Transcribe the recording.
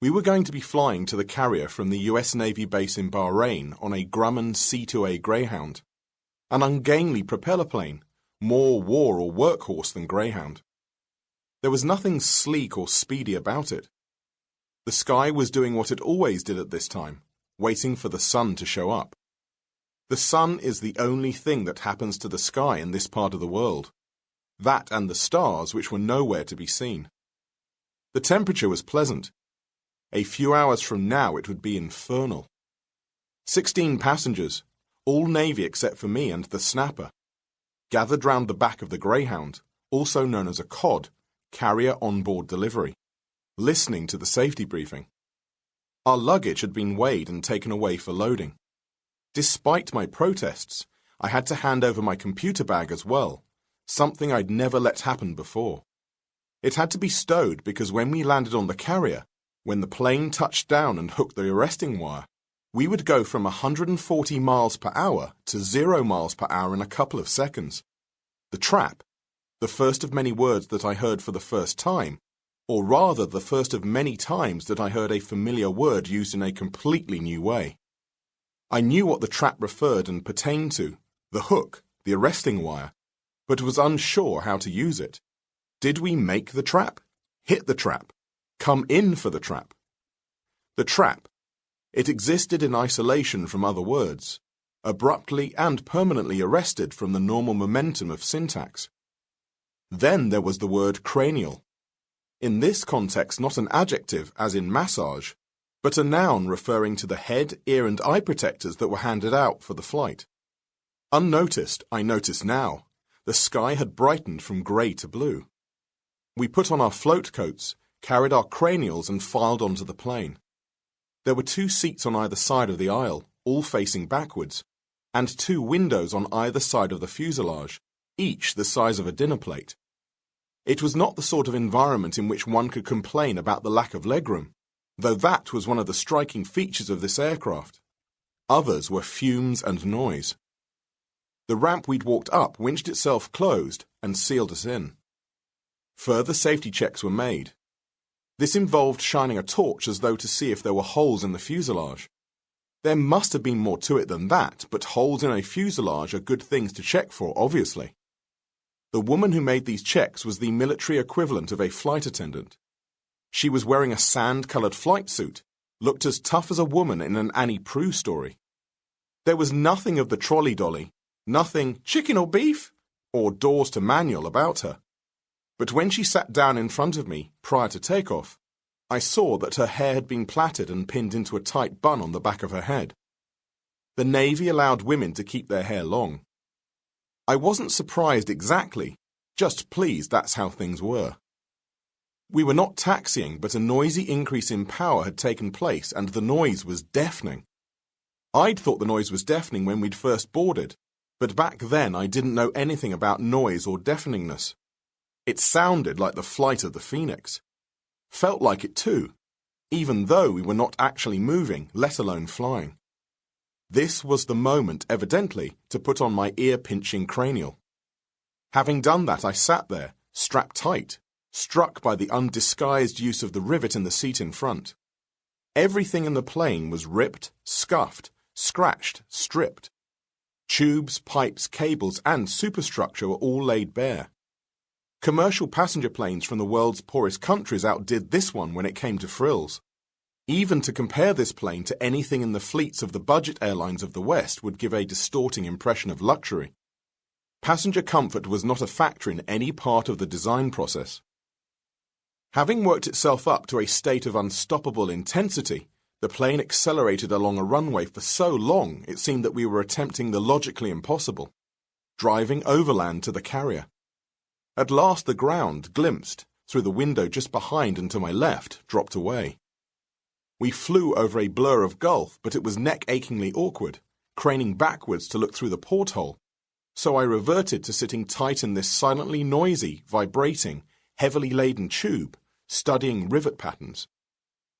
We were going to be flying to the carrier from the US Navy base in Bahrain on a Grumman C-2A Greyhound, an ungainly propeller plane, more war or workhorse than Greyhound. There was nothing sleek or speedy about it. The sky was doing what it always did at this time, waiting for the sun to show up. The sun is the only thing that happens to the sky in this part of the world. That and the stars, which were nowhere to be seen. The temperature was pleasant. A few hours from now it would be infernal. 16 passengers, all Navy except for me and the snapper, gathered round the back of the Greyhound, also known as a COD, Carrier Onboard Delivery, listening to the safety briefing. Our luggage had been weighed and taken away for loading. Despite my protests, I had to hand over my computer bag as well, something I'd never let happen before. It had to be stowed because when we landed on the carrier, when the plane touched down and hooked the arresting wire, we would go from 140 miles per hour to 0 miles per hour in a couple of seconds. The trap, the first of many words that I heard for the first time, or rather the first of many times that I heard a familiar word used in a completely new way. I knew what the trap referred and pertained to, the hook, the arresting wire, but was unsure how to use it. Did we make the trap? Hit the trap? Come in for the trap? The trap. It existed in isolation from other words, abruptly and permanently arrested from the normal momentum of syntax. Then there was the word cranial. In this context, not an adjective, as in massage, but a noun referring to the head, ear and eye protectors that were handed out for the flight. Unnoticed, I notice now, the sky had brightened from grey to blue. We put on our float coats, carried our cranials and filed onto the plane. There were 2 seats on either side of the aisle, all facing backwards, and 2 windows on either side of the fuselage, each the size of a dinner plate. It was not the sort of environment in which one could complain about the lack of legroom, though that was one of the striking features of this aircraft. Others were fumes and noise. The ramp we'd walked up winched itself closed and sealed us in. Further safety checks were made. This involved shining a torch as though to see if there were holes in the fuselage. There must have been more to it than that, but holes in a fuselage are good things to check for, obviously. The woman who made these checks was the military equivalent of a flight attendant. She was wearing a sand-coloured flight suit, looked as tough as a woman in an Annie Proulx story. There was nothing of the trolley dolly, nothing chicken or beef, or doors to manual about her. But when she sat down in front of me, prior to takeoff, I saw that her hair had been plaited and pinned into a tight bun on the back of her head. The Navy allowed women to keep their hair long. I wasn't surprised exactly, just pleased that's how things were. We were not taxiing, but a noisy increase in power had taken place, and the noise was deafening. I'd thought the noise was deafening when we'd first boarded, but back then I didn't know anything about noise or deafeningness. It sounded like the flight of the Phoenix. Felt like it too, even though we were not actually moving, let alone flying. This was the moment, evidently, to put on my ear-pinching cranial. Having done that, I sat there, strapped tight, struck by the undisguised use of the rivet in the seat in front. Everything in the plane was ripped, scuffed, scratched, stripped. Tubes, pipes, cables, and superstructure were all laid bare. Commercial passenger planes from the world's poorest countries outdid this one when it came to frills. Even to compare this plane to anything in the fleets of the budget airlines of the West would give a distorting impression of luxury. Passenger comfort was not a factor in any part of the design process. Having worked itself up to a state of unstoppable intensity, the plane accelerated along a runway for so long it seemed that we were attempting the logically impossible, driving overland to the carrier. At last the ground, glimpsed, through the window just behind and to my left, dropped away. We flew over a blur of gulf, but it was neck-achingly awkward, craning backwards to look through the porthole, so I reverted to sitting tight in this silently noisy, vibrating, heavily laden tube, studying rivet patterns.